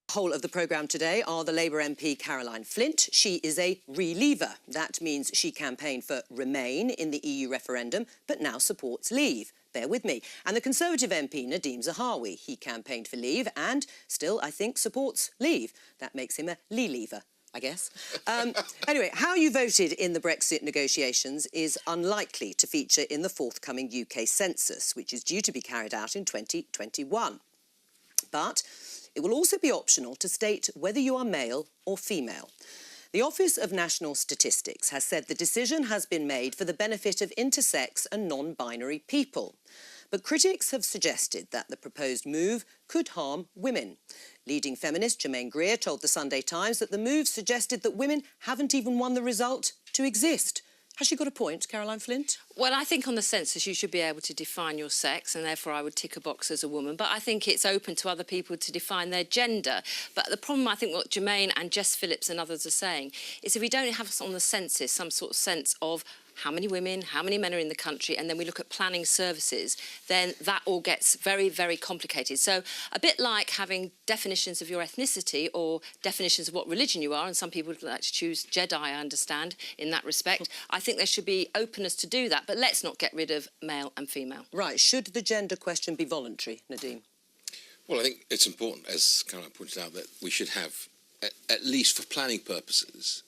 Whole of the programme today are the Labour MP Caroline Flint. She is a reliever. That means she campaigned for Remain in the EU referendum, but now supports Leave. Bear with me. And the Conservative MP Nadhim Zahawi. He campaigned for Leave and still, I think, supports Leave. That makes him a Lee-leaver, I guess. Anyway, how you voted in the Brexit negotiations is unlikely to feature in the forthcoming UK census, which is due to be carried out in 2021. But it will also be optional to state whether you are male or female. The Office of National Statistics has said the decision has been made for the benefit of intersex and non-binary people. But critics have suggested that the proposed move could harm women. Leading feminist Germaine Greer told the Sunday Times that the move suggested that women haven't even won the result to exist. Has she got a point, Caroline Flint? Well, I think on the census you should be able to define your sex, and therefore I would tick a box as a woman. But I think it's open to other people to define their gender. But the problem, I think, what Germaine and Jess Phillips and others are saying is if we don't have on the census some sort of sense of how many women, how many men are in the country, and then we look at planning services, then that all gets very, very complicated. So a bit like having definitions of your ethnicity or definitions of what religion you are, and some people would like to choose Jedi, I understand, in that respect. I think there should be openness to do that, but let's not get rid of male and female. Right. Should the gender question be voluntary, Nadhim? Well, I think it's important, as Caroline pointed out, that we should have, at least for planning purposes,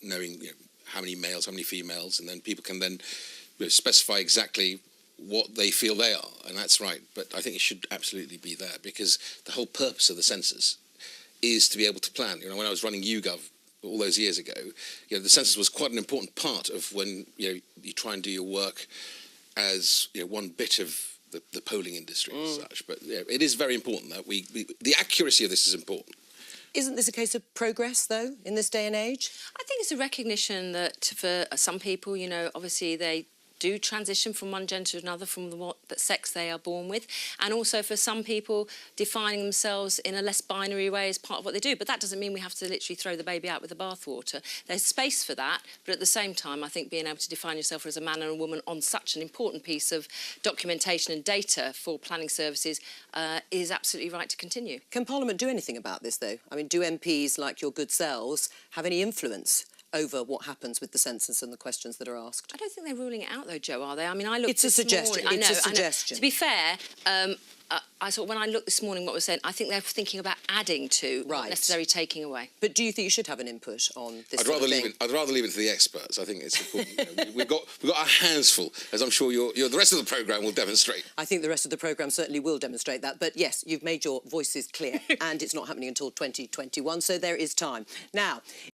knowing how many males, how many females, and then people can then specify exactly what they feel they are, and that's right. But I think it should absolutely be there because the whole purpose of the census is to be able to plan. When I was running YouGov all those years ago, the census was quite an important part of when you try and do your work as one bit of the polling industry as such. But it is very important that the accuracy of this is important. Isn't this a case of progress, though, in this day and age? I think it's a recognition that for some people, obviously they do transition from one gender to another from what sex they are born with, and also for some people defining themselves in a less binary way as part of what they do. But that doesn't mean we have to literally throw the baby out with the bathwater. There's space for that, but at the same time I think being able to define yourself as a man and a woman on such an important piece of documentation and data for planning services is absolutely right to continue. Can Parliament do anything about this, though? I mean, do MPs like your good selves have any influence over what happens with the census and the questions that are asked? I don't think they're ruling it out, though, Jo, are they? I mean, I looked It's a suggestion. Morning, it's I know, a suggestion. To be fair, I thought when I looked this morning what was said, I think they're thinking about adding to, not necessarily taking away. But do you think you should have an input on this? I'd rather leave it to the experts. I think it's important. We've got our hands full, as I'm sure the rest of the programme will demonstrate. I think the rest of the programme certainly will demonstrate that. But yes, you've made your voices clear, and it's not happening until 2021, so there is time. Now.